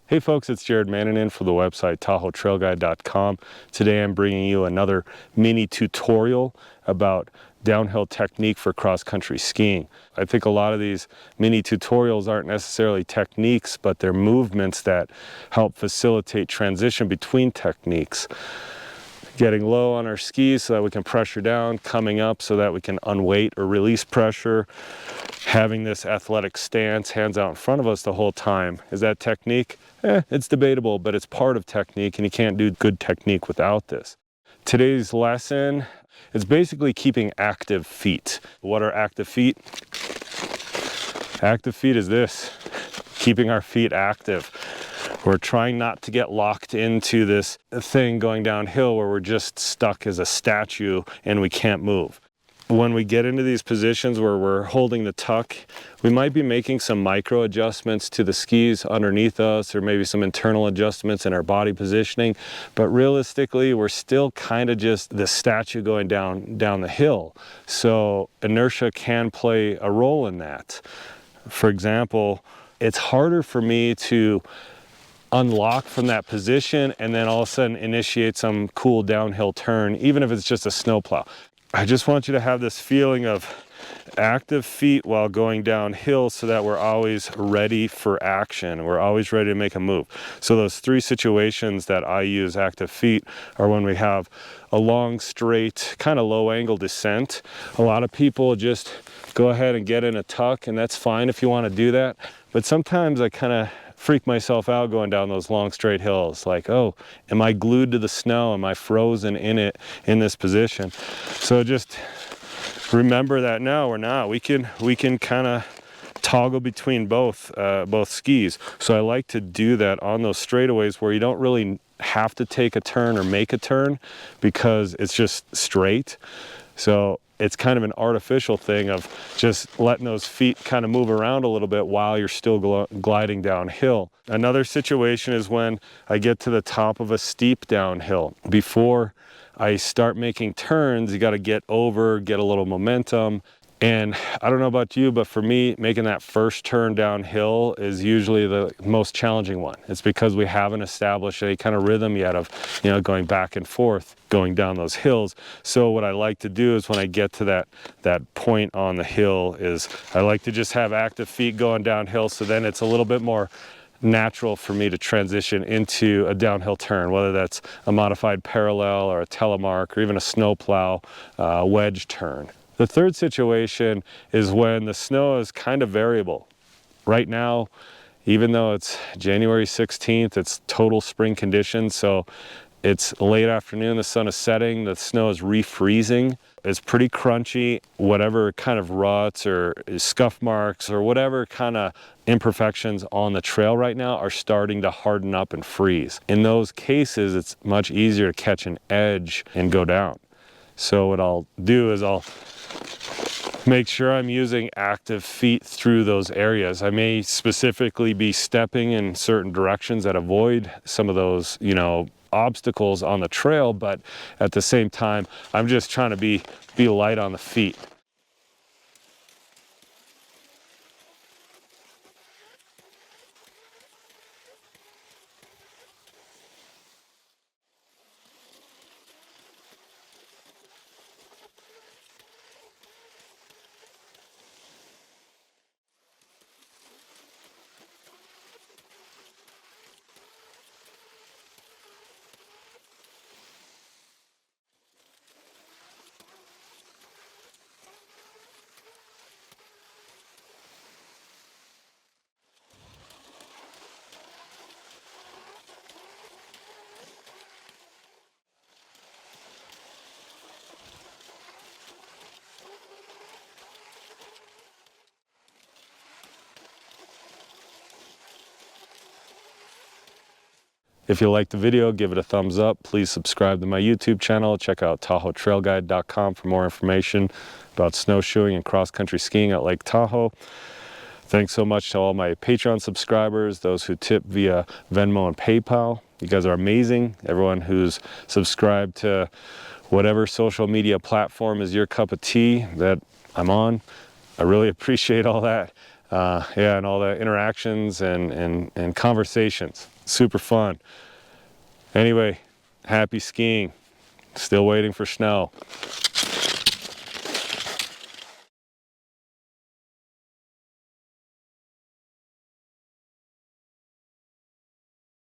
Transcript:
Hey folks, it's Manninen for the website TahoeTrailGuide.com. Today I'm bringing you another mini tutorial about downhill technique for cross-country skiing. I think a lot of these mini tutorials aren't necessarily techniques, but they're movements that help facilitate transition between techniques. Getting low on our skis so that we can pressure down, coming up so that we can unweight or release pressure, having this athletic stance, hands out in front of us the whole time. Is that technique? It's debatable, but it's part of technique, and you can't do good technique without this. Today's lesson is basically keeping active feet. What are active feet? Active feet is this, keeping our feet active. We're trying not to get locked into this thing going downhill where we're just stuck as a statue and we can't move. When we get into these positions where we're holding the tuck, we might be making some micro adjustments to the skis underneath us, or maybe some internal adjustments in our body positioning. But realistically, we're still kind of just the statue going down the hill. So inertia can play a role in that. For example, it's harder for me to unlock from that position and then all of a sudden initiate some cool downhill turn, even if it's just a snowplow. I just want you to have this feeling of active feet while going downhill so that we're always ready for action. We're always ready to make a move. So those three situations that I use active feet are when we have a long, straight, kind of low angle descent. A lot of people just go ahead and get in a tuck, and that's fine if you want to do that. But sometimes I kind of freak myself out going down those long straight hills, like, oh, am I glued to the snow? Am I frozen in it in this position? So just remember that no, we're not. We can kind of toggle between both skis. So I like to do that on those straightaways where you don't really have to take a turn or make a turn because it's just straight. So it's kind of an artificial thing of just letting those feet kind of move around a little bit while you're still gliding downhill. Another situation is when I get to the top of a steep downhill. Before I start making turns, you got to get over, get a little momentum. And I don't know about you, but for me, making that first turn downhill is usually the most challenging one. It's because we haven't established any kind of rhythm yet of, going back and forth, going down those hills. So what I like to do is when I get to that point on the hill is I like to just have active feet going downhill, so then it's a little bit more natural for me to transition into a downhill turn, whether that's a modified parallel or a telemark or even a snowplow wedge turn. The third situation is when the snow is kind of variable. Right now, even though it's January 16th, it's total spring conditions, so it's late afternoon, the sun is setting, the snow is refreezing. It's pretty crunchy. Whatever kind of ruts or scuff marks or whatever kind of imperfections on the trail right now are starting to harden up and freeze. In those cases, it's much easier to catch an edge and go down. So what I'll do is I'll make sure I'm using active feet through those areas. I may specifically be stepping in certain directions that avoid some of those, obstacles on the trail, but at the same time, I'm just trying to be light on the feet. If you liked the video, give it a thumbs up. Please subscribe to my YouTube channel. Check out TahoeTrailGuide.com for more information about snowshoeing and cross-country skiing at Lake Tahoe. Thanks so much to all my Patreon subscribers, those who tip via Venmo and PayPal. You guys are amazing. Everyone who's subscribed to whatever social media platform is your cup of tea that I'm on, I really appreciate all that. Yeah, and all the interactions and conversations. Super fun. Anyway, happy skiing. Still waiting for snow.